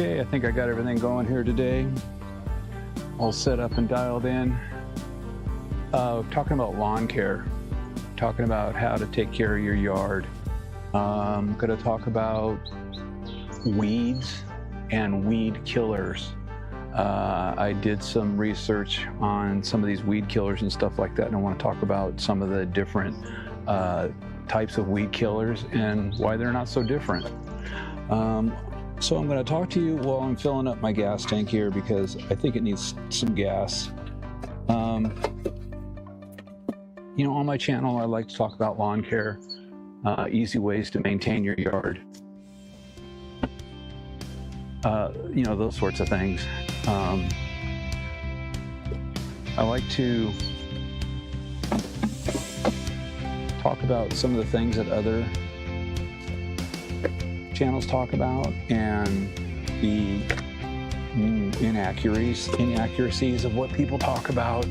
Okay, I think I got everything going here today. All set up and dialed in. Talking about lawn care, talking about how to take care of your yard. I'm going to talk about weeds and weed killers. I did some research on some of these weed killers and stuff like that, and I want to talk about some of the different types of weed killers and why they're not so different. So I'm going to talk to you while I'm filling up my gas tank here because I think it needs some gas. You know, on my channel, I like to talk about lawn care, easy ways to maintain your yard, you know, those sorts of things. I like to talk about some of the things that other channels talk about and the inaccuracies of what people talk about.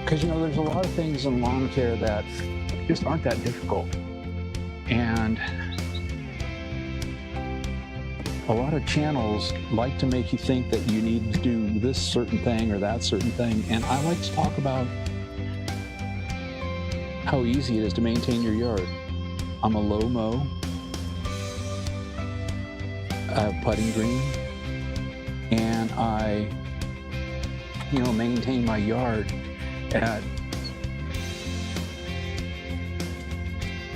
Because, you know, there's a lot of things in lawn care that just aren't that difficult. And a lot of channels like to make you think that you need to do this certain thing or that certain thing. And I like to talk about how easy it is to maintain your yard. I'm a low mow. I have putting green. And I, you know, maintain my yard at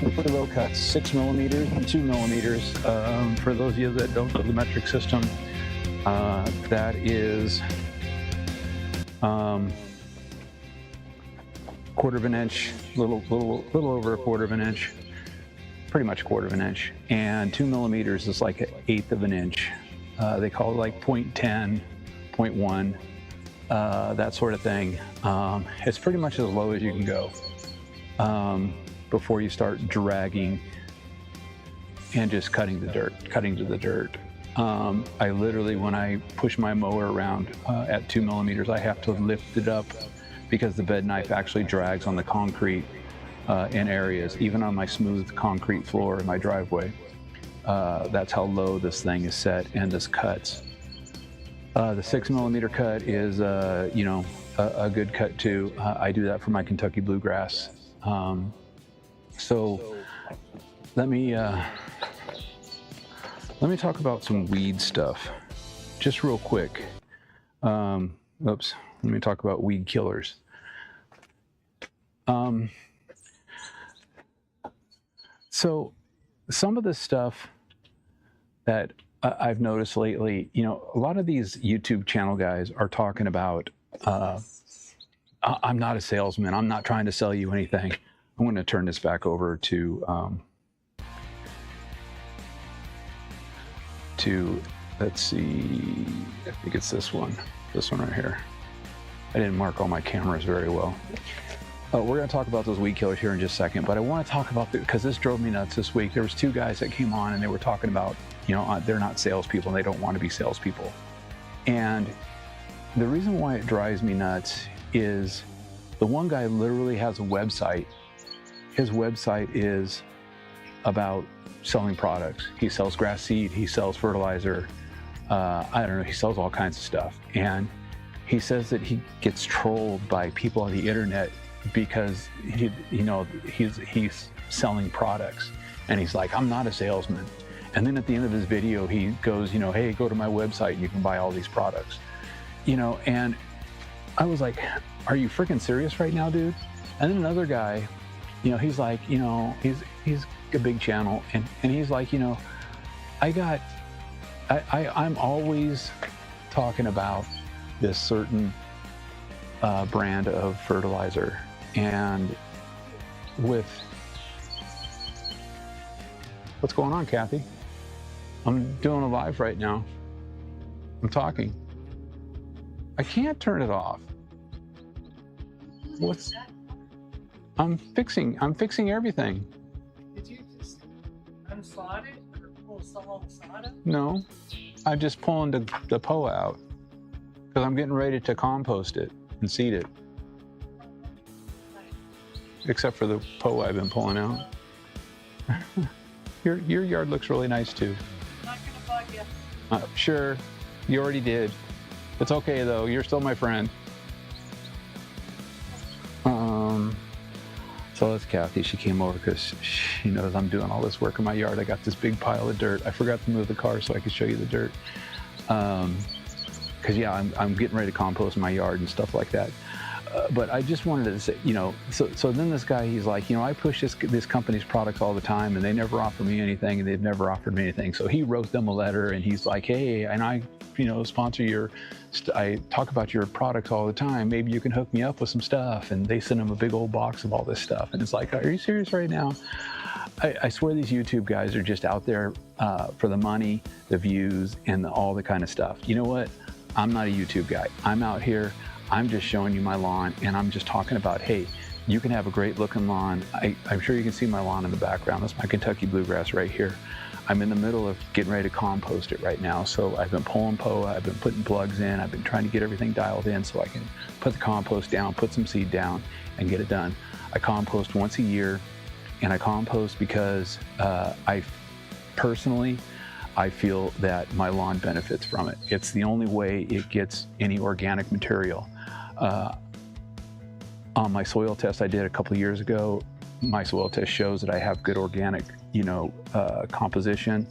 pretty low cuts, 6 millimeters and 2 millimeters. For those of you that don't know the metric system, that is quarter of an inch, little over a quarter of an inch, pretty much a quarter of an inch, and 2 millimeters is like 1/8 of an inch. They call it like 0.10, 0.1. That sort of thing. It's pretty much as low as you can go before you start dragging and just cutting to the dirt. I literally, when I push my mower around at 2 millimeters, I have to lift it up because the bed knife actually drags on the concrete in areas, even on my smooth concrete floor in my driveway. That's how low this thing is set and this cuts. The 6 millimeter cut is, you know, a good cut too. I do that for my Kentucky bluegrass. So let me talk about some weed stuff, just real quick. Oops, let me talk about weed killers. So some of the stuff that I've noticed lately, you know, a lot of these YouTube channel guys are talking about, I'm not a salesman. I'm not trying to sell you anything. I'm going to turn this back over to, let's see, I think it's this one right here. I didn't mark all my cameras very well. We're going to talk about those weed killers here in just a second, but I want to talk about, because this drove me nuts this week. There was 2 guys that came on and they were talking about, you know, they're not salespeople and they don't want to be salespeople. And the reason why it drives me nuts is the one guy literally has a website. His website is about selling products. He sells grass seed, he sells fertilizer, I don't know, he sells all kinds of stuff. And he says that he gets trolled by people on the internet because he's selling products. And he's like, I'm not a salesman. And then at the end of his video, he goes, you know, hey, go to my website and you can buy all these products. You know, and I was like, are you freaking serious right now, dude? And then another guy, you know, he's like, you know, he's a big channel, and he's like, you know, I'm always talking about this certain brand of fertilizer, and with what's going on, Kathy? I'm doing a live right now. I'm talking. I can't turn it off. What's? I'm fixing everything. Did you just unslot it or pull some solder? No, I'm just pulling the POA out because I'm getting ready to compost it and seed it. Except for the POA I've been pulling out. Your yard looks really nice too. Not gonna bug you. Sure, you already did. It's okay though. You're still my friend. So that's Kathy. She came over because she knows I'm doing all this work in my yard. I got this big pile of dirt. I forgot to move the car so I could show you the dirt. Because yeah, I'm getting ready to compost my yard and stuff like that. But I just wanted to say, so then this guy, he's like, I push this company's products all the time, and they never offer me anything, and they've never offered me anything. So he wrote them a letter, and he's like, hey, and I, sponsor I talk about your products all the time. Maybe you can hook me up with some stuff. And they send him a big old box of all this stuff. And it's like, are you serious right now? I swear these YouTube guys are just out there for the money, the views, and all the kind of stuff. You know what? I'm not a YouTube guy. I'm out here. I'm just showing you my lawn, and I'm just talking about, hey, you can have a great looking lawn. I'm sure you can see my lawn in the background. That's my Kentucky bluegrass right here. I'm in the middle of getting ready to compost it right now. So I've been pulling POA, I've been putting plugs in, I've been trying to get everything dialed in so I can put the compost down, put some seed down, and get it done. I compost once a year, and I compost because I feel that my lawn benefits from it. It's the only way it gets any organic material. On my soil test I did a couple of years ago, my soil test shows that I have good organic, composition.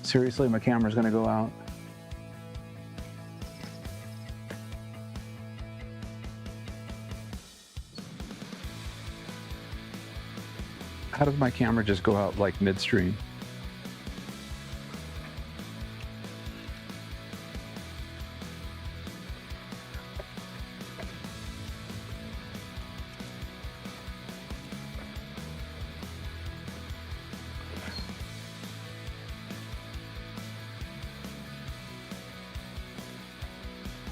Seriously, my camera's gonna go out. How does my camera just go out like midstream?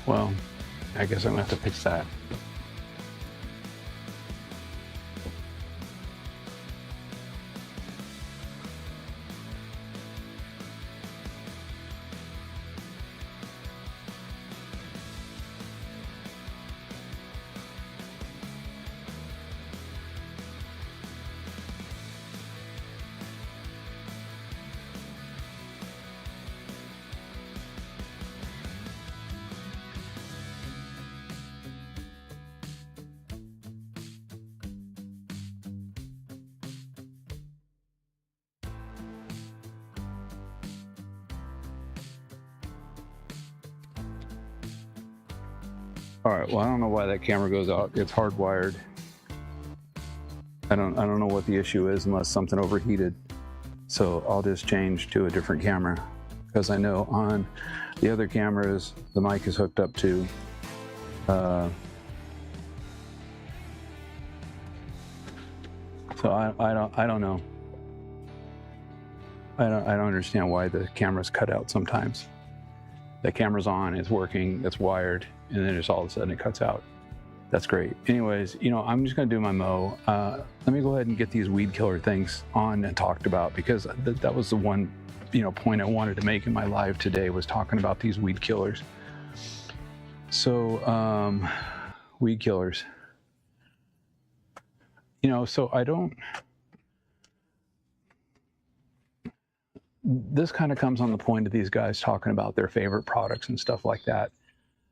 Well, I guess I'm gonna have to fix that. All right, well, I don't know why that camera goes out. It's hardwired. I don't know what the issue is unless something overheated. So I'll just change to a different camera, because I know on the other cameras, the mic is hooked up to so I don't know. I don't understand why the camera's cut out sometimes. The camera's on, it's working, it's wired, and then just all of a sudden it cuts out. That's great. Anyways, I'm just gonna do my mow. Let me go ahead and get these weed killer things on and talked about, because that was the one, point I wanted to make in my live today, was talking about these weed killers. So, weed killers. So I don't, this kind of comes on the point of these guys talking about their favorite products and stuff like that.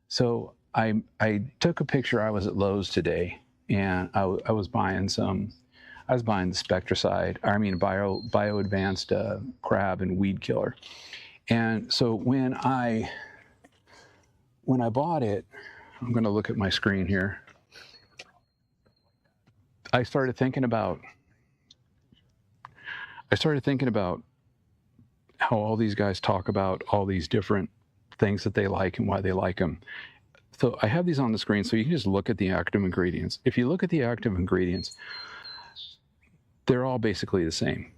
So I took a picture. I was at Lowe's today, and I was buying the Spectricide, bio advanced crab and weed killer. And so when I bought it, I'm going to look at my screen here. I started thinking about how all these guys talk about all these different things that they like and why they like them. So I have these on the screen so you can just look at the active ingredients. If you look at the active ingredients, they're all basically the same.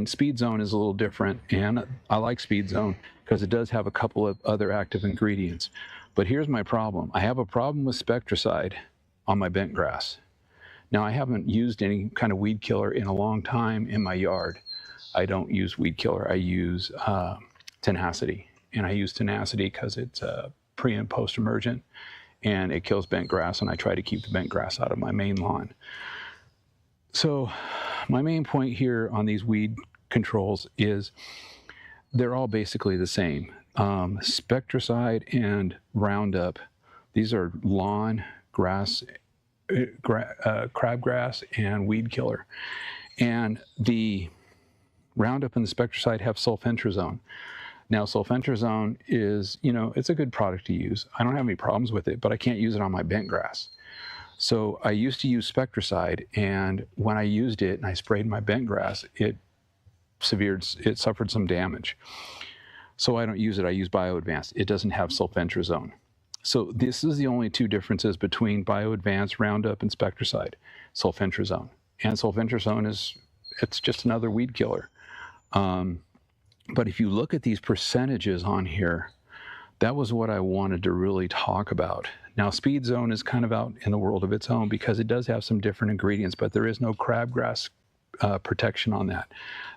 Speed Zone is a little different, and I like Speed Zone because it does have a couple of other active ingredients. But here's my problem. I have a problem with Spectricide on my bent grass. Now, I haven't used any kind of weed killer in a long time in my yard. I don't use weed killer. I use tenacity. And I use tenacity because it's pre and post emergent, and it kills bent grass, and I try to keep the bent grass out of my main lawn. So my main point here on these weed controls is they're all basically the same. Spectracide and Roundup, these are lawn, grass, crabgrass, and weed killer. And the Roundup and the Spectracide have sulfentrazone. Now, sulfentrazone is, it's a good product to use. I don't have any problems with it, but I can't use it on my bent grass. So I used to use Spectracide, and when I used it and I sprayed my bent grass, it suffered some damage. So I don't use it. I use BioAdvanced. It doesn't have sulfentrazone. So this is the only two differences between BioAdvanced, Roundup, and Spectracide, sulfentrazone. And sulfentrazone it's just another weed killer. But if you look at these percentages on here, that was what I wanted to really talk about. Now, Speed Zone is kind of out in the world of its own because it does have some different ingredients, but there is no crabgrass protection on that.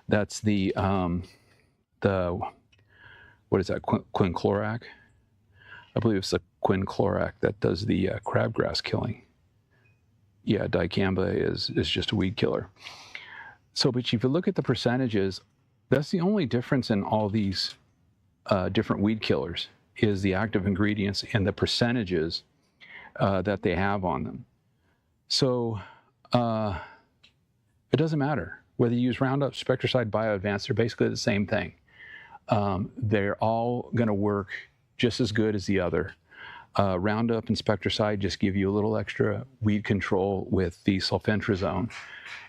That's the what is that, quinclorac? I believe it's the quinclorac that does the crabgrass killing. Yeah, dicamba is just a weed killer. So, but if you look at the percentages, that's the only difference in all these different weed killers is the active ingredients and the percentages that they have on them. So it doesn't matter whether you use Roundup, Spectracide, BioAdvanced, they're basically the same thing. They're all going to work just as good as the other. Roundup and Spectracide just give you a little extra weed control with the sulfentrazone,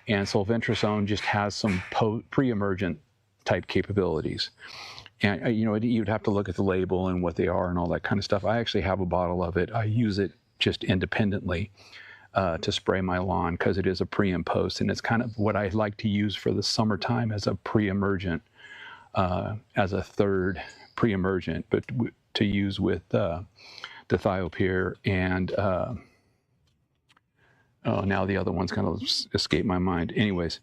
and sulfentrazone just has some pre-emergent type capabilities. And you'd have to look at the label and what they are and all that kind of stuff. I actually have a bottle of it. I use it just independently to spray my lawn because it is a pre and post, and it's kind of what I like to use for the summertime as a pre-emergent, as a third pre-emergent, but to use with dithiopyr and now the other one's kind of escaped my mind. Anyways,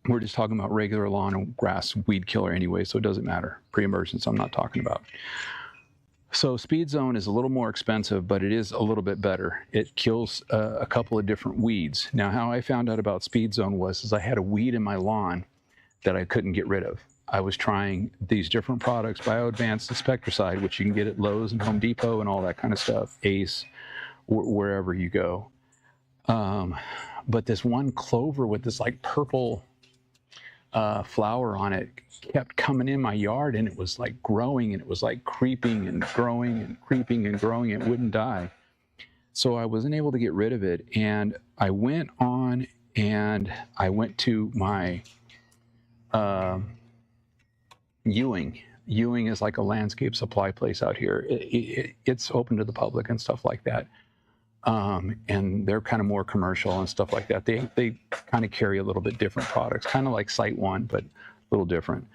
we're just talking about regular lawn and grass weed killer anyway, so it doesn't matter. Pre-emergence I'm not talking about. So Speed Zone is a little more expensive, but it is a little bit better. It kills a couple of different weeds. Now, how I found out about Speed Zone was I had a weed in my lawn that I couldn't get rid of. I was trying these different products, BioAdvanced and Spectracide, which you can get at Lowe's and Home Depot and all that kind of stuff, Ace, wherever you go. But this one clover with this like purple flower on it kept coming in my yard, and it was like growing, and it was like creeping and growing and creeping and growing. It wouldn't die. So I wasn't able to get rid of it. And I went on and I went to my Ewing. Ewing is like a landscape supply place out here. It's open to the public and stuff like that. And they're kind of more commercial and stuff like that. They kind of carry a little bit different products, kind of like Site One, but a little different.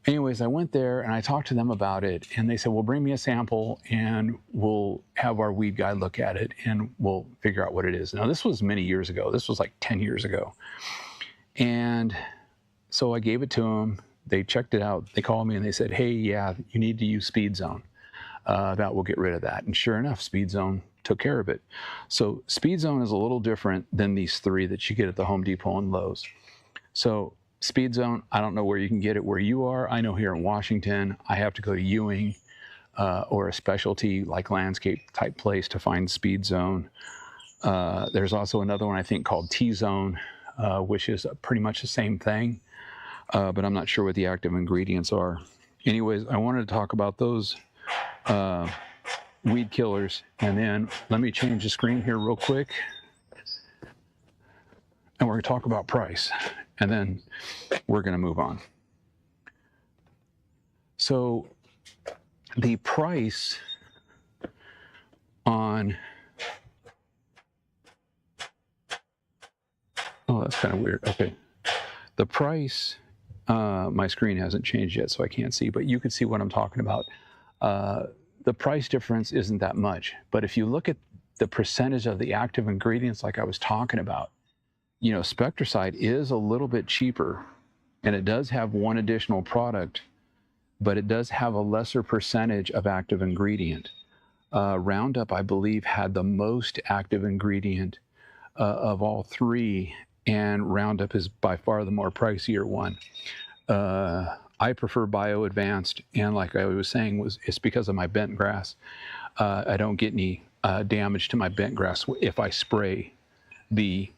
Anyways, I went there and I talked to them about it, and they said, well, bring me a sample and we'll have our weed guy look at it and we'll figure out what it is. Now, this was many years ago. This was like 10 years ago. And so I gave it to them. They checked it out. They called me and they said, hey, yeah, you need to use Speed Zone. That will get rid of that. And sure enough, Speed Zone took care of it. So Speed Zone is a little different than these three that you get at the Home Depot and Lowe's. So Speed Zone, I don't know where you can get it where you are. I know here in Washington, I have to go to Ewing or a specialty like landscape type place to find Speed Zone. There's also another one I think called T-Zone, which is pretty much the same thing, but I'm not sure what the active ingredients are. Anyways, I wanted to talk about those weed killers, and then let me change the screen here real quick, and we're going to talk about price, and then we're going to move on. So the price on, oh, that's kind of weird. Okay, the price, my screen hasn't changed yet, so I can't see, but you can see what I'm talking about. The price difference isn't that much, but if you look at the percentage of the active ingredients like I was talking about, Spectracide is a little bit cheaper, and it does have one additional product, but it does have a lesser percentage of active ingredient. Roundup, I believe, had the most active ingredient of all three, and Roundup is by far the more pricier one. I prefer Bio Advanced, and like I was saying, it's because of my bent grass. I don't get any damage to my bent grass if I spray the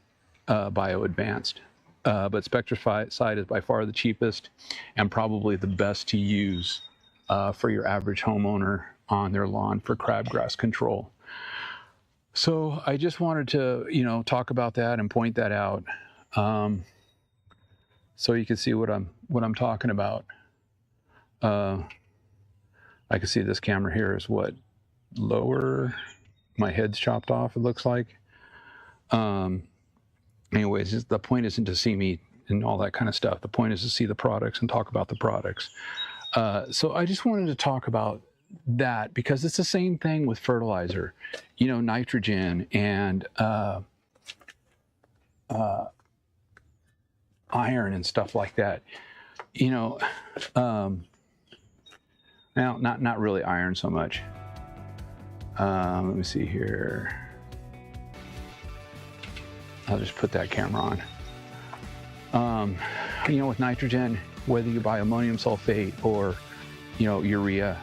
Bio Advanced. But Spectracide is by far the cheapest and probably the best to use for your average homeowner on their lawn for crabgrass control. So I just wanted to, talk about that and point that out, so you can see what I'm talking about. I can see this camera here is what, lower. My head's chopped off, it looks like. Anyways, the point isn't to see me and all that kind of stuff. The point is to see the products and talk about the products. So I just wanted to talk about that because it's the same thing with fertilizer, nitrogen and iron and stuff like that. Now, not really iron so much. Let me see here. I'll just put that camera on. With nitrogen, whether you buy ammonium sulfate or, urea,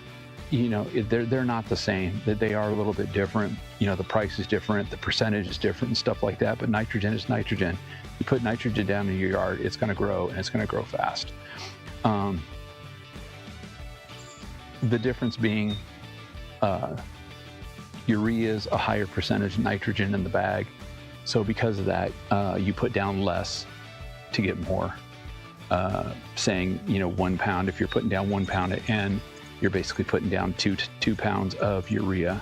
they're not the same. That they are a little bit different. The price is different, the percentage is different and stuff like that. But nitrogen is nitrogen. You put nitrogen down in your yard, it's going to grow, and it's going to grow fast. The difference being, urea is a higher percentage of nitrogen in the bag. So because of that, you put down less to get more. Saying, 1 pound, if you're putting down 1 pound at N, you're basically putting down 2 pounds of urea.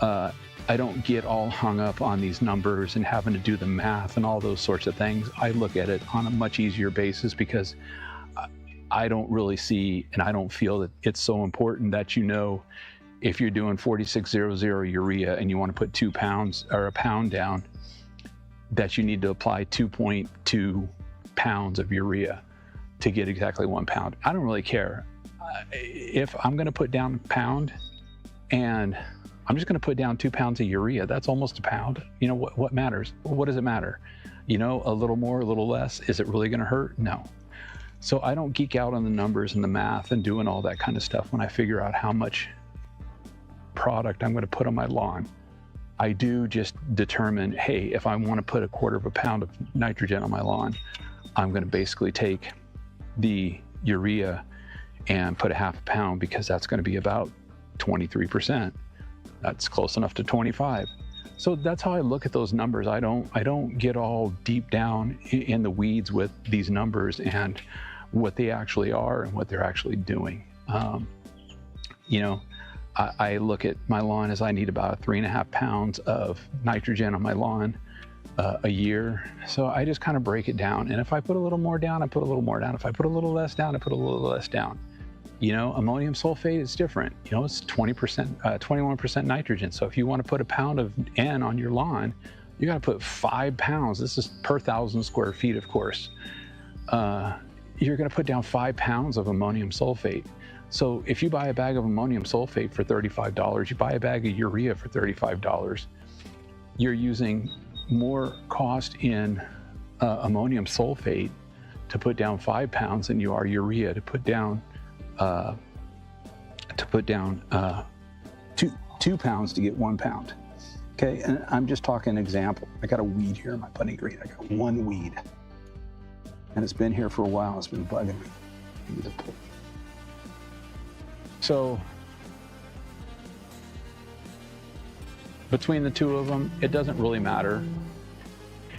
I don't get all hung up on these numbers and having to do the math and all those sorts of things. I look at it on a much easier basis because I don't really see, and I don't feel that it's so important that if you're doing 4600 urea and you want to put 2 pounds or a pound down, that you need to apply 2.2 pounds of urea to get exactly 1 pound. I don't really care. If I'm going to put down a pound and I'm just going to put down 2 pounds of urea, that's almost a pound. What matters? What does it matter? A little more, a little less. Is it really going to hurt? No. So I don't geek out on the numbers and the math and doing all that kind of stuff when I figure out how much product I'm going to put on my lawn. I do just determine, hey, if I want to put 1/4 pound of nitrogen on my lawn, I'm going to basically take the urea and put 1/2 pound because that's going to be about 23%. That's close enough to 25. So that's how I look at those numbers. I don't get all deep down in the weeds with these numbers and what they actually are and what they're actually doing. I look at my lawn as I need about 3.5 pounds of nitrogen on my lawn a year. So I just kind of break it down. And if I put a little more down, I put a little more down. If I put a little less down, I put a little less down. Ammonium sulfate is different. It's 20%, 21% nitrogen. So if you want to put a pound of N on your lawn, you got to put 5 pounds. This is per 1,000 square feet, of course. You're going to put down 5 pounds of ammonium sulfate. So if you buy a bag of ammonium sulfate for $35, you buy a bag of urea for $35, you're using more cost in ammonium sulfate to put down 5 pounds than you are urea to put down 2 pounds to get 1 pound. Okay, and I'm just talking example. I got a weed here in my putting green. I got one weed, and it's been here for a while. It's been bugging me. I need to pull. So between the two of them, it doesn't really matter,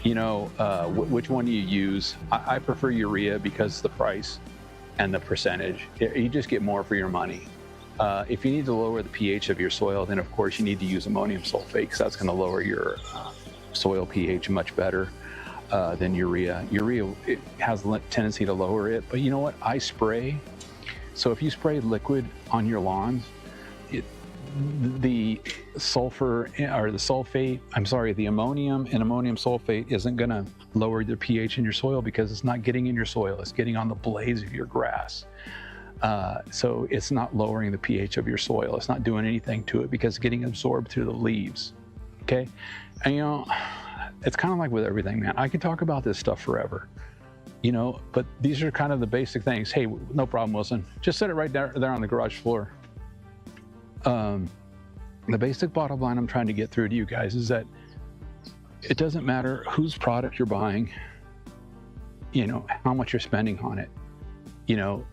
which one you use. I prefer urea because the price and the percentage. You just get more for your money. If you need to lower the pH of your soil, then of course you need to use ammonium sulfate because that's going to lower your soil pH much better than urea. Urea, it has a tendency to lower it, but you know what? I spray. So if you spray liquid on your lawns, the ammonium and ammonium sulfate isn't going to lower the pH in your soil because it's not getting in your soil. It's getting on the blades of your grass. So it's not lowering the pH of your soil. It's not doing anything to it because it's getting absorbed through the leaves. Okay. And it's kind of like with everything, man. I could talk about this stuff forever, you know, but these are kind of the basic things. Hey, no problem, Wilson. Just set it right there on the garage floor. The basic bottom line I'm trying to get through to you guys is that it doesn't matter whose product you're buying, you know, how much you're spending on it. You know,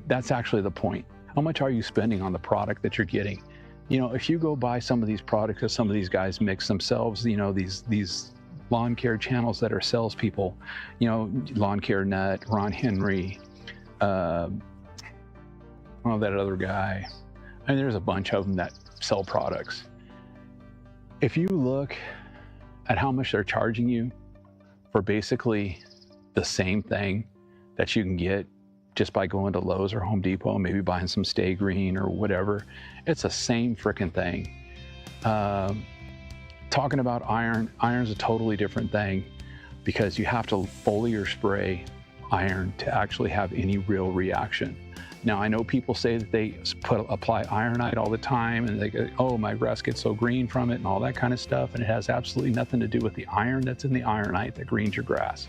that's actually the point. How much are you spending on the product that you're getting? You know, if you go buy some of these products that some of these guys mix themselves, you know, these lawn care channels that are salespeople, you know, Lawn Care Nut, Ron Henry, that other guy. I mean, there's a bunch of them that sell products. If you look at how much they're charging you for basically the same thing that you can get just by going to Lowe's or Home Depot and maybe buying some Stay Green or whatever, it's the same freaking thing. Talking about iron's a totally different thing because you have to foliar spray iron to actually have any real reaction. Now, I know people say that they apply ironite all the time and they go, oh, my grass gets so green from it and all that kind of stuff. And it has absolutely nothing to do with the iron that's in the ironite that greens your grass.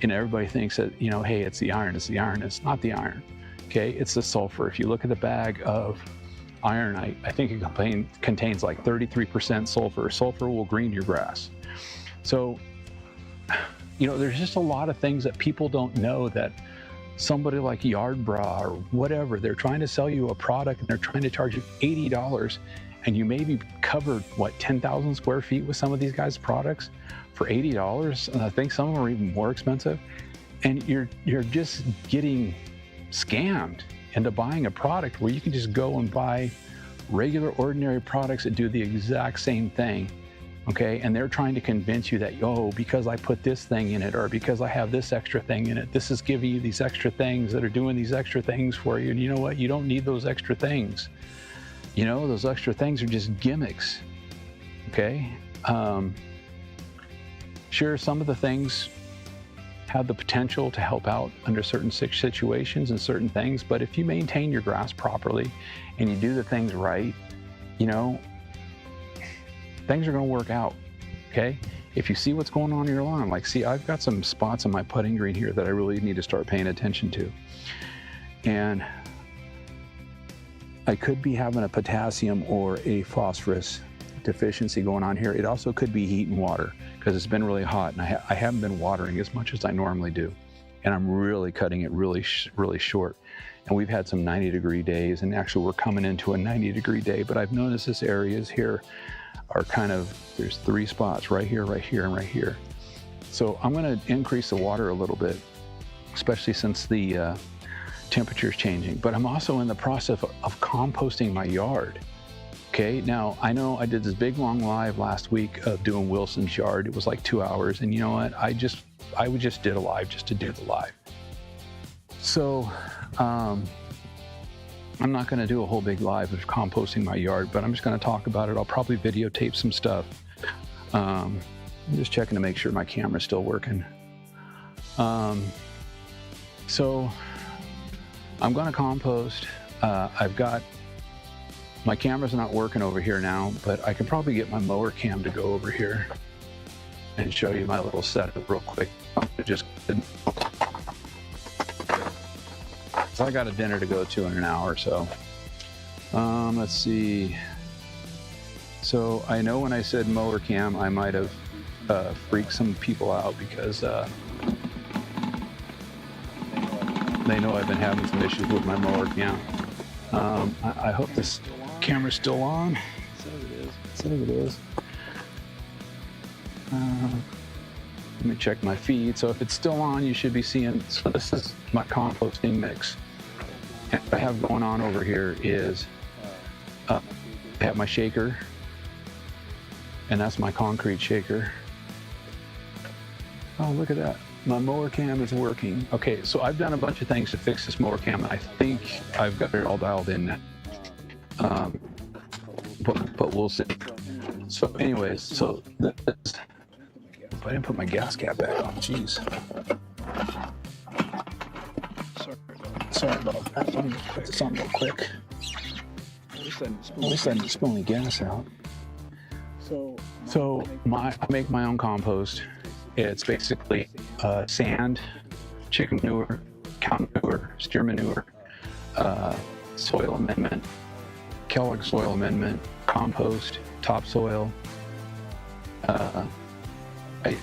And everybody thinks that, you know, hey, it's the iron. It's not the iron, okay? It's the sulfur. If you look at the bag of ironite, I think it contains like 33% sulfur. Sulfur will green your grass. So, you know, there's just a lot of things that people don't know that somebody like Yard Bra or whatever, they're trying to sell you a product and they're trying to charge you $80 and you may be covered, what, 10,000 square feet with some of these guys' products for $80. And I think some of them are even more expensive. And you're just getting scammed into buying a product where you can just go and buy regular, ordinary products that do the exact same thing. Okay, and they're trying to convince you that, oh, because I put this thing in it, or because I have this extra thing in it, this is giving you these extra things that are doing these extra things for you. And you know what? You don't need those extra things. You know, those extra things are just gimmicks. Okay, sure, some of the things have the potential to help out under certain situations and certain things, but if you maintain your grass properly and you do the things right, you know, things are going to work out, okay? If you see what's going on in your lawn, like, see, I've got some spots on my putting green here that I really need to start paying attention to. And I could be having a potassium or a phosphorus deficiency going on here. It also could be heat and water because it's been really hot and I haven't been watering as much as I normally do. And I'm really cutting it really short. And we've had some 90-degree days, and actually we're coming into a 90-degree day, but I've noticed this areas here are kind of, there's 3 spots right here, and right here. So I'm going to increase the water a little bit, especially since the temperature is changing. But I'm also in the process of composting my yard. Okay, now I know I did this big long live last week of doing Wilson's yard. It was like 2 hours, and you know what? I just did a live just to do the live. So I'm not going to do a whole big live of composting my yard, but I'm just going to talk about it. I'll probably videotape some stuff. I'm just checking to make sure my camera's still working. So I'm going to compost. I've got, my camera's not working over here now, but I can probably get my mower cam to go over here and show you my little setup real quick. So I got a dinner to go to in an hour, so let's see. So I know when I said mower cam, I might have freaked some people out because they know I've been having some issues with my mower cam. I hope this camera's still on. It says it is. Let me check my feed. So if it's still on, you should be seeing, so this is my composting mix. And what I have going on over here is I have my shaker, and that's my concrete shaker. Oh, look at that. My mower cam is working. Okay, so I've done a bunch of things to fix this mower cam, and I think I've got it all dialed in now. But we'll see. So anyways, so this, I didn't put my gas cap back on, jeez. Sorry about that. Let me put this on real quick. At least I didn't spill any gas out. So So I make my own compost. It's basically sand, chicken manure, cow manure, steer manure, soil amendment, Kellogg soil amendment, compost, topsoil. But I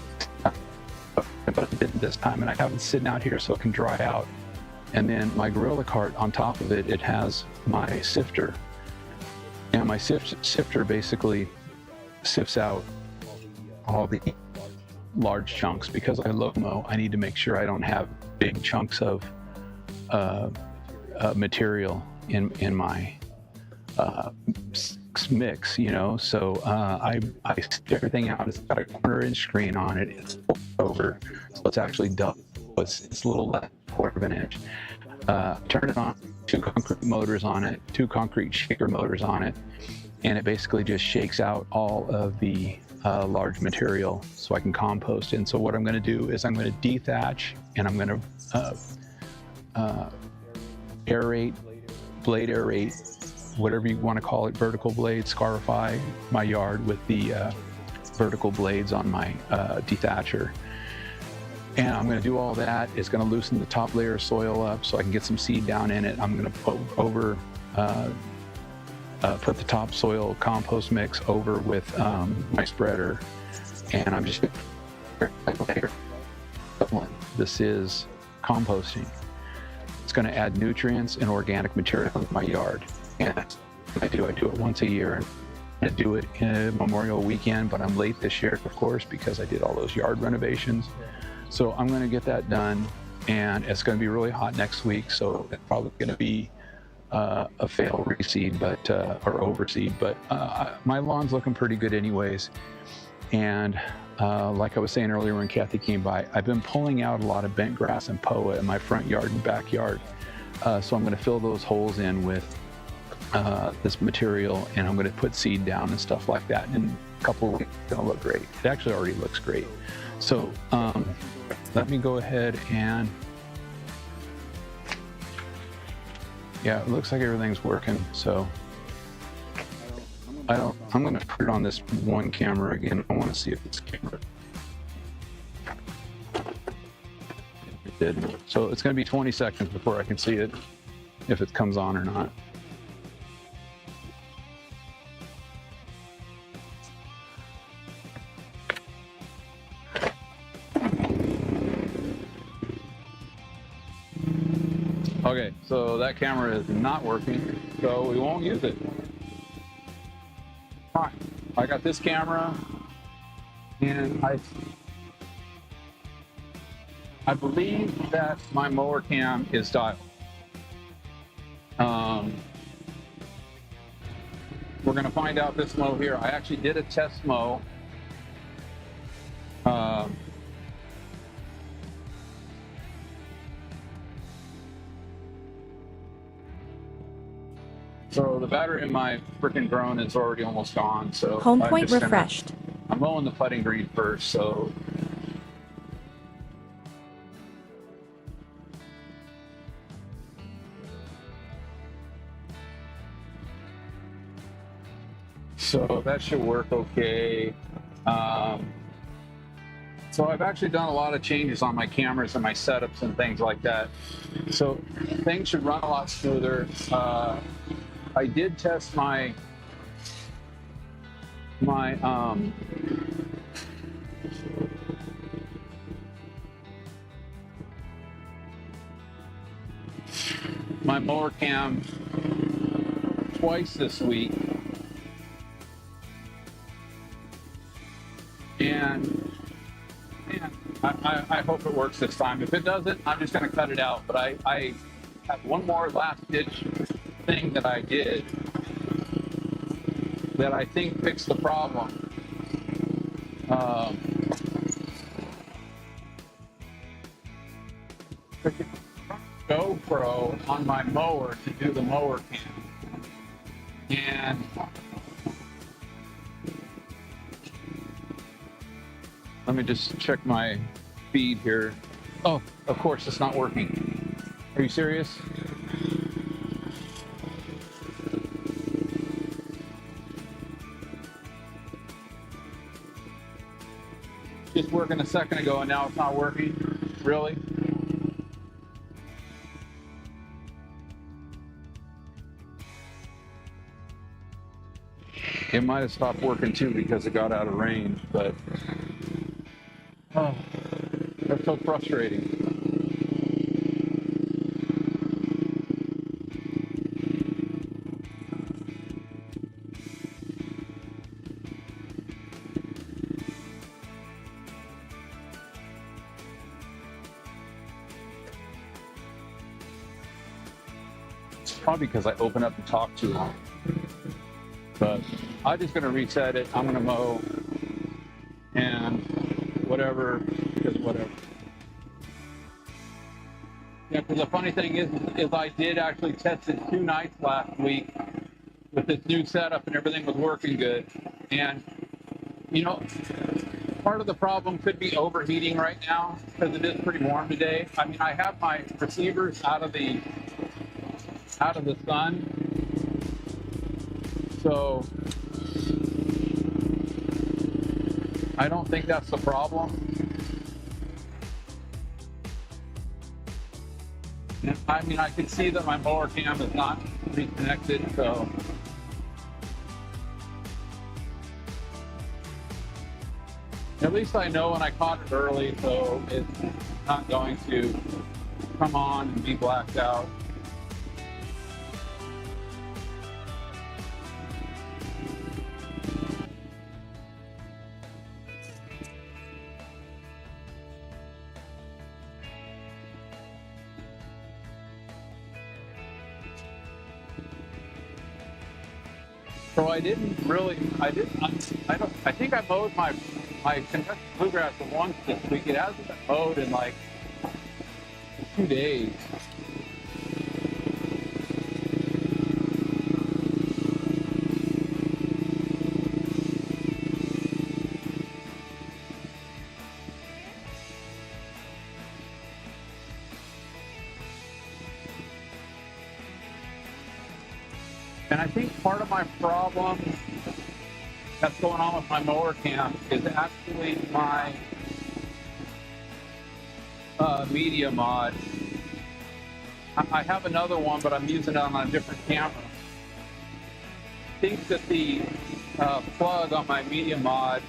did this time, and I have it sitting out here so it can dry out. And then my Gorilla Cart, on top of it, it has my sifter. And my sifter basically sifts out all the large chunks. Because I low mow, I need to make sure I don't have big chunks of material in my mix, you know. So I stick everything out. It's got a 1/4-inch screen on it. It's over, so it's actually double. It's a little less, 1/4 inch. Turn it on. 2 concrete motors on it. 2 concrete shaker motors on it, and it basically just shakes out all of the large material so I can compost. And so what I'm going to do is I'm going to dethatch, and I'm going to aerate, blade aerate, whatever you want to call it, vertical blade, scarify my yard with the vertical blades on my dethatcher. And I'm going to do all that. It's going to loosen the top layer of soil up so I can get some seed down in it. I'm going to put the topsoil compost mix over with my spreader, and I'm just this is composting. It's going to add nutrients and organic material in my yard. And I do it once a year. I do it in Memorial Weekend, but I'm late this year, of course, because I did all those yard renovations. So I'm going to get that done, and it's going to be really hot next week, so it's probably going to be a fail reseed, but or overseed. But my lawn's looking pretty good anyways. And like I was saying earlier when Kathy came by, I've been pulling out a lot of bent grass and POA in my front yard and backyard. So I'm going to fill those holes in with this material, and I'm going to put seed down and stuff like that. And in a couple of weeks, it's going to look great. It actually already looks great. So let me go ahead and, yeah, it looks like everything's working. So I'm going to put it on this one camera again. I want to see if this camera did. So it's going to be 20 seconds before I can see it, if it comes on or not. Okay, so that camera is not working, so we won't use it. Fine. I got this camera, and I believe that my mower cam is dialed. We're going to find out this mow here. I actually did a test mow. So the battery in my freaking drone is already almost gone. So home point refreshed. I'm mowing the putting green first, so. So that should work okay. So I've actually done a lot of changes on my cameras and my setups and things like that. So things should run a lot smoother. I did test my mower cam twice this week, and I hope it works this time. If it doesn't, I'm just going to cut it out. But I have one more last ditch thing that I did that I think fixed the problem. GoPro on my mower to do the mower cam, and let me just check my feed here. Oh, of course it's not working. Are you serious? just working a second ago and now it's not working? Really? It might have stopped working too because it got out of range, but oh, that's so frustrating. It's probably because I open up and talk too long. But I'm just going to reset it. I'm going to mow and whatever is whatever. Yeah, because the funny thing is I did actually test it 2 nights last week with this new setup and everything was working good. And, you know, part of the problem could be overheating right now because it is pretty warm today. I mean, I have my receivers out of the sun. So I don't think that's the problem. And I mean, I can see that my mower cam is not reconnected, so. At least I know when I caught it early, so it's not going to come on and be blacked out. So I think I mowed my Kentucky bluegrass once this week. It hasn't been mowed in like 2 days. And I think part of my problem that's going on with my mower cam is actually my media mod. I have another one, but I'm using it on a different camera. I think that the plug on my media mod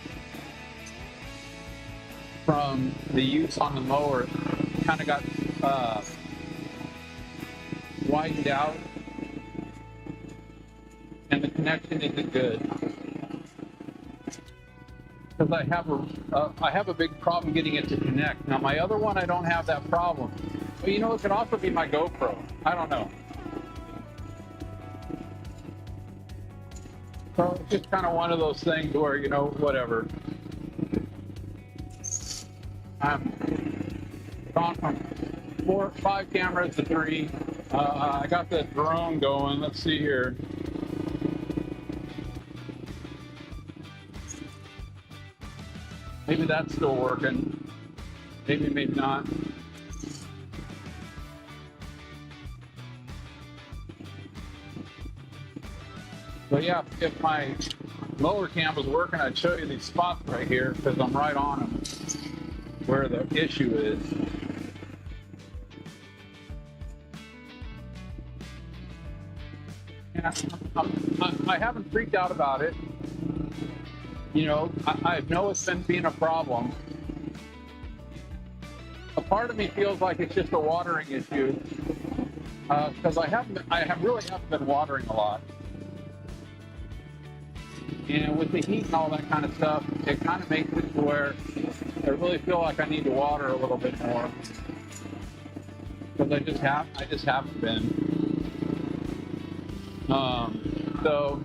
from the use on the mower kind of got widened out. And the connection isn't good because I have a big problem getting it to connect. Now my other one, I don't have that problem. But you know, it could also be my GoPro. I don't know. So it's just kind of one of those things where, you know, whatever. I'm gone from 5 cameras to 3. I got the drone going. Let's see here. Maybe that's still working. Maybe not. But yeah, if my mower cam was working, I'd show you these spots right here because I'm right on them where the issue is. Yeah, I haven't freaked out about it. You know, I know it's been being a problem. A part of me feels like it's just a watering issue because I really haven't been watering a lot. And with the heat and all that kind of stuff, it kind of makes it to where I really feel like I need to water a little bit more because I just haven't been. So.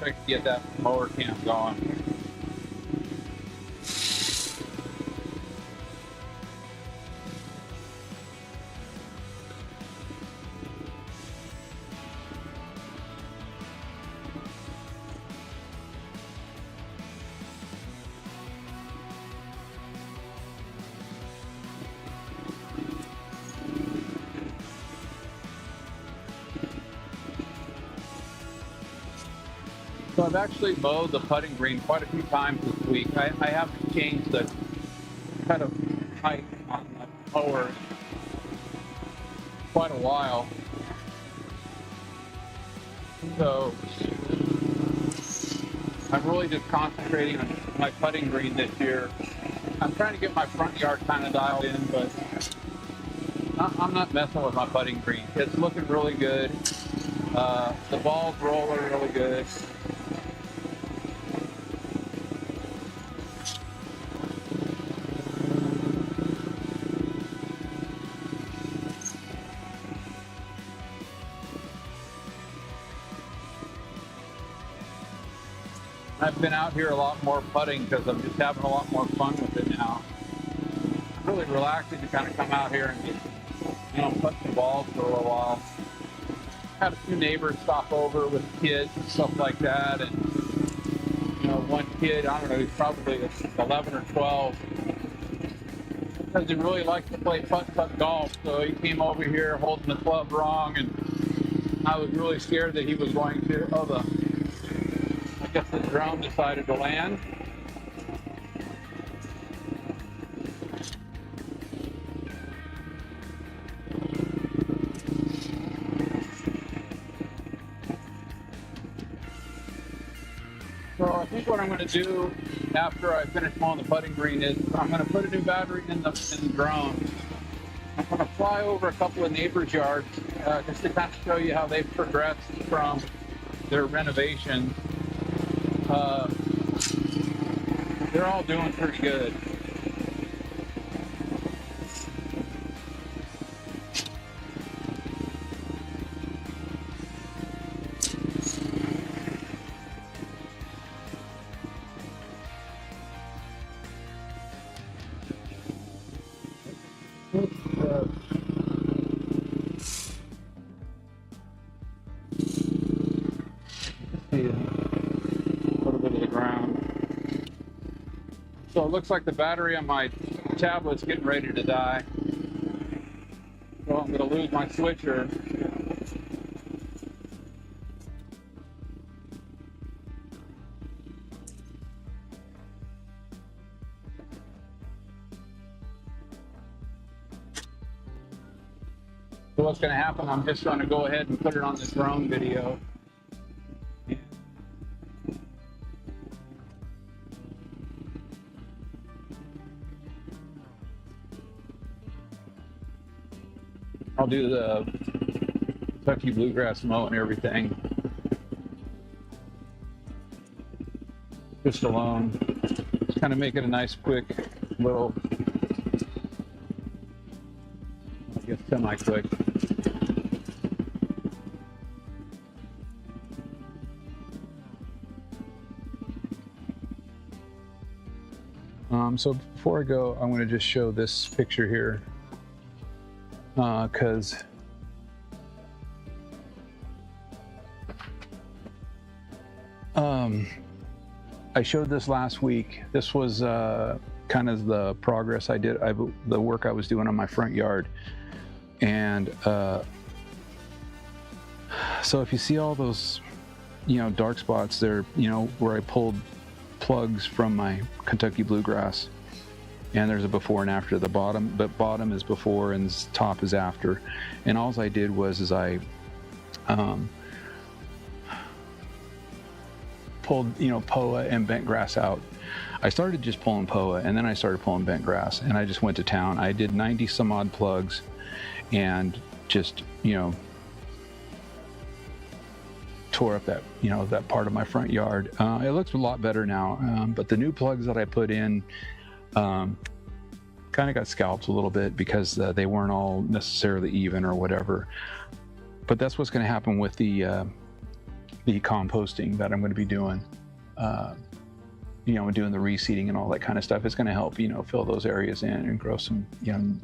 Try to get that mower cam going. So I've actually mowed the putting green quite a few times this week. I haven't changed the kind of height on the mower in quite a while. So I'm really just concentrating on my putting green this year. I'm trying to get my front yard kind of dialed in, but I'm not messing with my putting green. It's looking really good. The ball's rolling really good. I've been out here a lot more putting because I'm just having a lot more fun with it now. It's really relaxing to kind of come out here and just, putt the balls for a little while. Had a few neighbors stop over with kids and stuff like that, and one kid, I don't know, he's probably 11 or 12, because he really likes to play putt-putt golf, so he came over here holding the club wrong, and I was really scared that he was going to, I guess the drone decided to land. So I think what I'm going to do after I finish mowing the putting green is I'm going to put a new battery in the drone. I'm going to fly over a couple of neighbors' yards just to kind of show you how they've progressed from their renovation. They're all doing pretty good. So it looks like the battery on my tablet's getting ready to die. So I'm going to lose my switcher. So what's going to happen, I'm just going to go ahead and put it on the drone video. I'll do the Kentucky bluegrass mow and everything just alone. Just kind of make it a nice, quick little, I guess, semi-quick. So before I go, I'm going to just show this picture here. Because I showed this last week. This was kind of the progress I did, the work I was doing on my front yard. And so if you see all those, dark spots there, where I pulled plugs from my Kentucky bluegrass, and there's a before and after. The bottom is before and top is after. And all I did was I pulled POA and bent grass out. I started just pulling POA, and then I started pulling bent grass, and I just went to town. I did 90 some odd plugs and just tore up that that part of my front yard. It looks a lot better now, but the new plugs that I put in kind of got scalped a little bit because they weren't all necessarily even or whatever. But that's what's going to happen with the the composting that I'm going to be doing, doing the reseeding and all that kind of stuff. It's going to help, fill those areas in and grow some,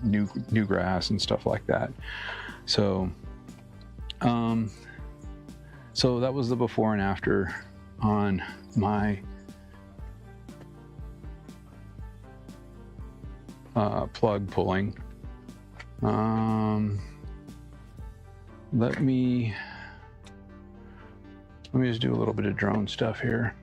new grass and stuff like that. So, so that was the before and after on my plug pulling. Let me just do a little bit of drone stuff here.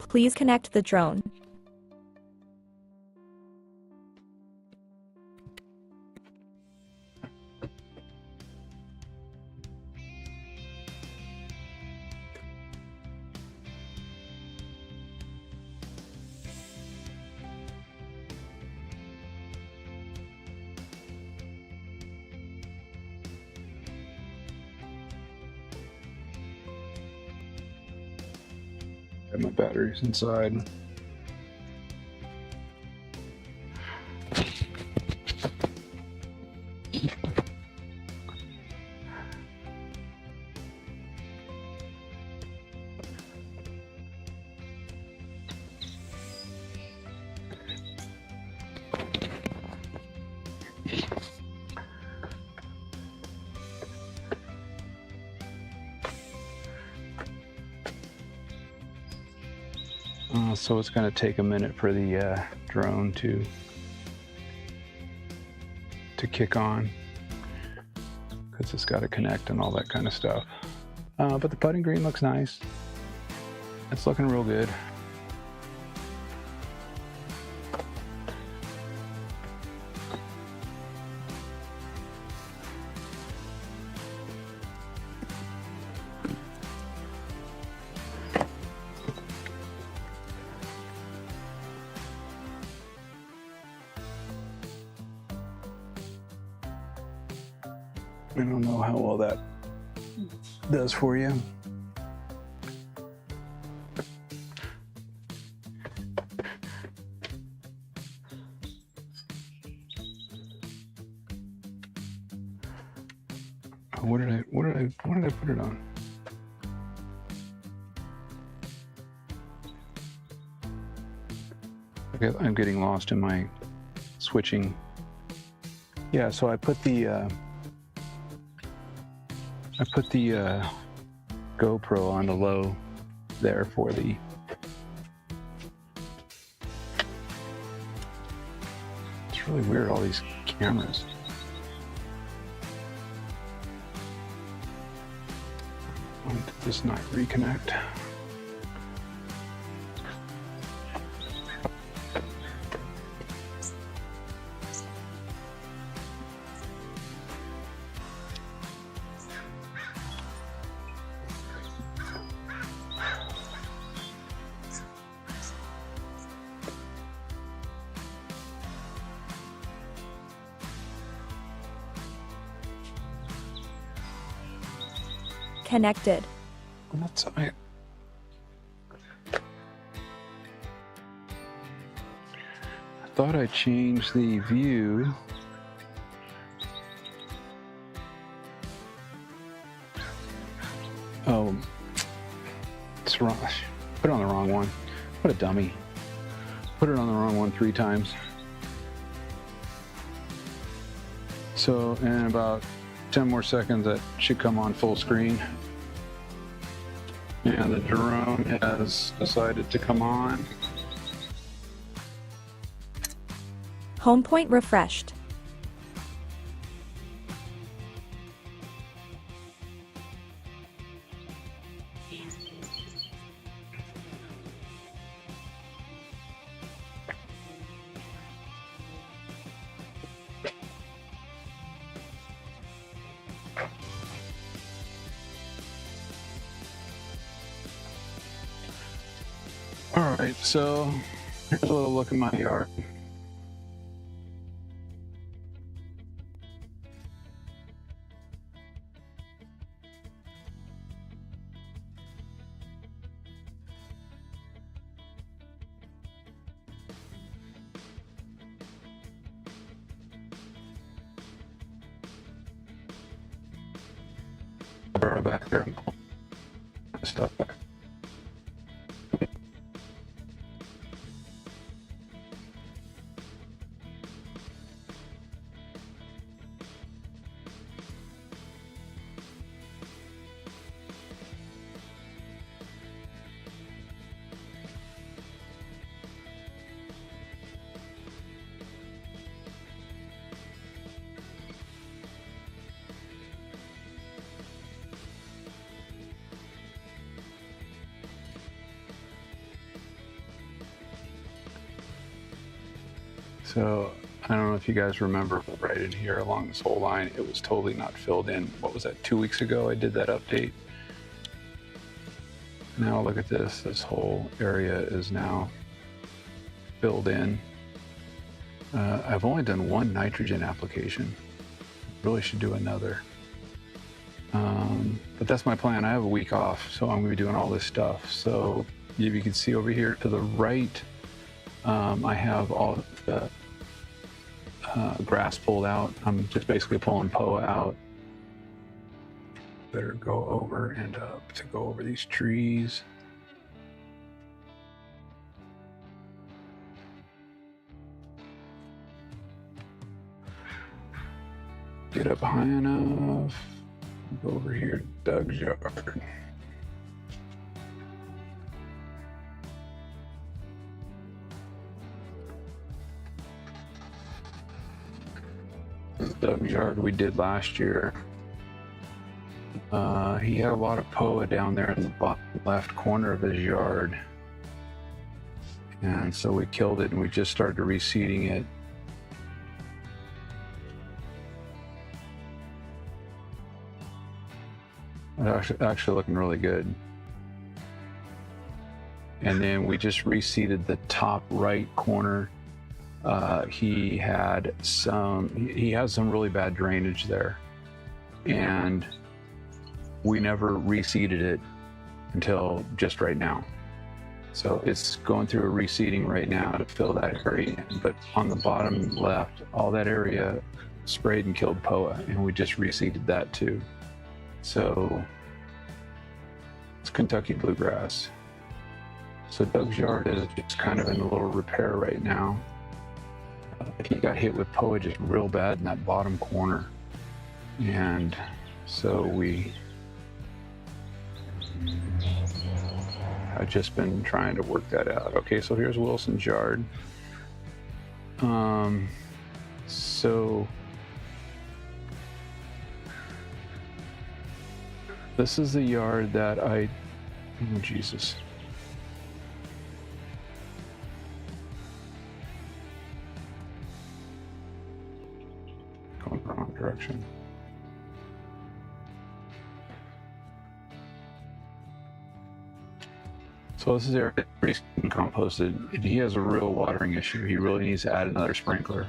Please connect the drone. Got my batteries inside. So it's going to take a minute for the drone to kick on, because it's got to connect and all that kind of stuff. But the putting green looks nice. It's looking real good. I don't know how well that does for you. What did I put it on? Okay, I'm getting lost in my switching. Yeah, so I put the GoPro on the low there for the it's really weird, all these cameras. Why did this not reconnect? Connected. I thought I changed the view. Oh, it's wrong. Put it on the wrong one. What a dummy. Put it on the wrong one 3 times. So in about 10 more seconds, that should come on full screen. And the drone has decided to come on. Home point refreshed. All right, so here's a little look at my yard. burrow back there and pull stuff back. So I don't know if you guys remember, but right in here along this whole line, it was totally not filled in. What was that, 2 weeks ago I did that update? Now look at this. This whole area is now filled in. I've only done one nitrogen application. Really should do another. But that's my plan. I have a week off, so I'm going to be doing all this stuff. So if you can see over here to the right, I have all the grass pulled out. I'm just basically pulling POA out. Better go over and up to go over these trees. Get up high enough. Go over here to Doug's yard. Doug's yard we did last year. He had a lot of POA down there in the bottom left corner of his yard. And so we killed it and we just started reseeding it. It's actually looking really good. And then we just reseeded the top right corner. He has some really bad drainage there, and we never reseeded it until just right now. So it's going through a reseeding right now to fill that area in. But on the bottom left, all that area sprayed and killed POA, and we just reseeded that too. So it's Kentucky bluegrass. So Doug's yard is just kind of in a little repair right now. He got hit with POA just real bad in that bottom corner. And so I've just been trying to work that out. Okay, so here's Wilson's yard. So this is the yard that oh Jesus. Going the wrong direction. So this is area pretty composted. He has a real watering issue. He really needs to add another sprinkler,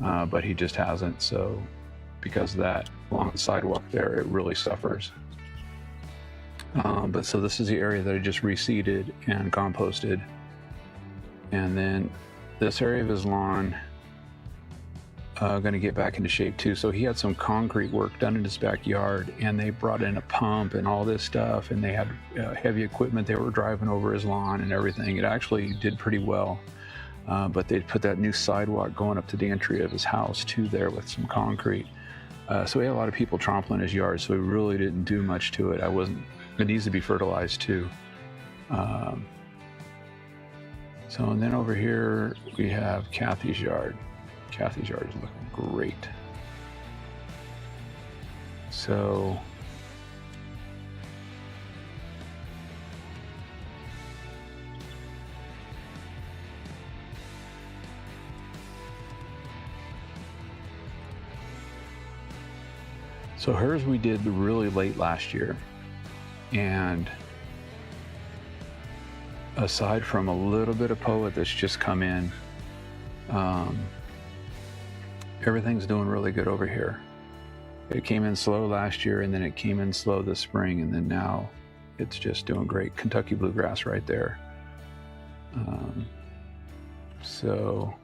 but he just hasn't. So because of that, along the sidewalk there, it really suffers. But so this is the area that I just reseeded and composted. And then this area of his lawn, going to get back into shape too. So he had some concrete work done in his backyard, and they brought in a pump and all this stuff, and they had heavy equipment they were driving over his lawn and everything. It actually did pretty well, but they put that new sidewalk going up to the entry of his house too there with some concrete. So we had a lot of people trampling his yard, so we really didn't do much to it. It needs to be fertilized too. So, and then over here we have Kathy's yard. Kathy's yard is looking great. So hers we did really late last year, and aside from a little bit of POA that's just come in, everything's doing really good over here. It came in slow last year, and then it came in slow this spring, and then now it's just doing great. Kentucky bluegrass right there. So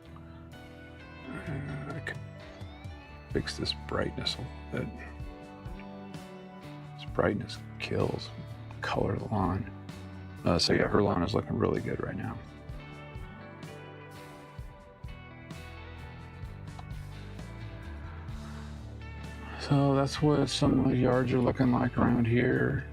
I could fix this brightness a little bit. It's brightness kills. Color the lawn. So yeah, her lawn is looking really good right now. So that's what some of the yards are looking like around here.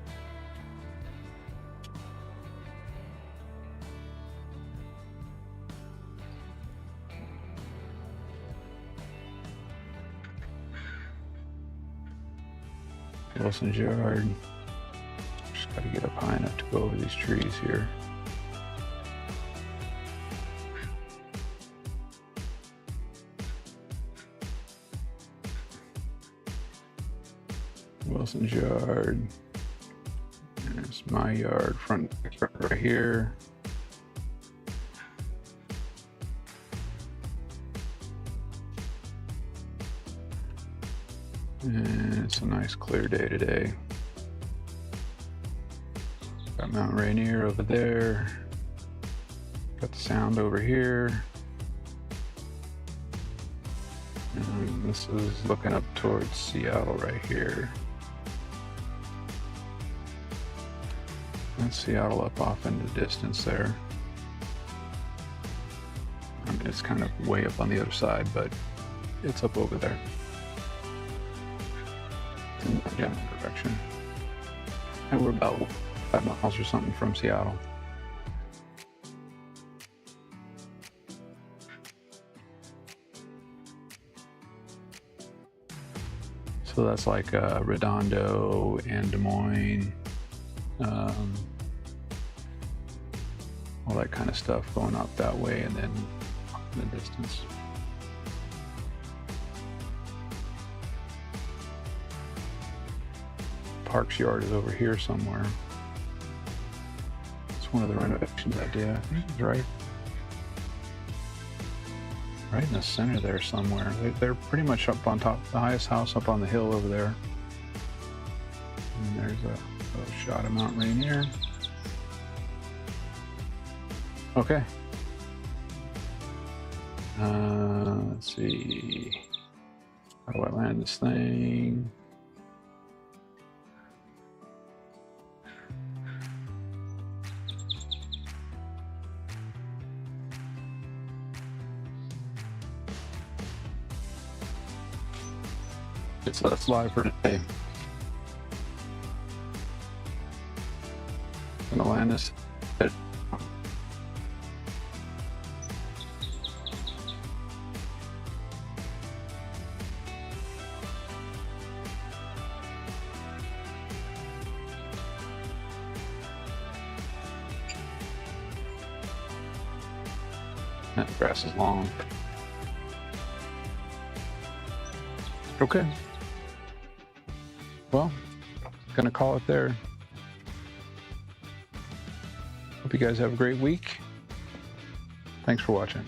Wilson's yard. Just got to get up high enough to go over these trees here. Wilson's yard. There's my yard, front right here. And it's a nice clear day today. Got Mount Rainier over there. Got the Sound over here. And this is looking up towards Seattle right here. And Seattle up off in the distance there. I mean, it's kind of way up on the other side, but it's up over there. It's in the general direction. And we're about 5 miles or something from Seattle. So that's like Redondo and Des Moines, all that kind of stuff going up that way, and then in the distance. Park's yard is over here somewhere. It's one of the renovations I did. I think it's right in the center there somewhere. They're pretty much up on top, the highest house up on the hill over there. And there's a shot of Mount Rainier. Okay. Let's see. How do I land this thing? So that's live for today. I'm gonna land this. That grass is long. Okay. Well, gonna call it there. Hope you guys have a great week. Thanks for watching.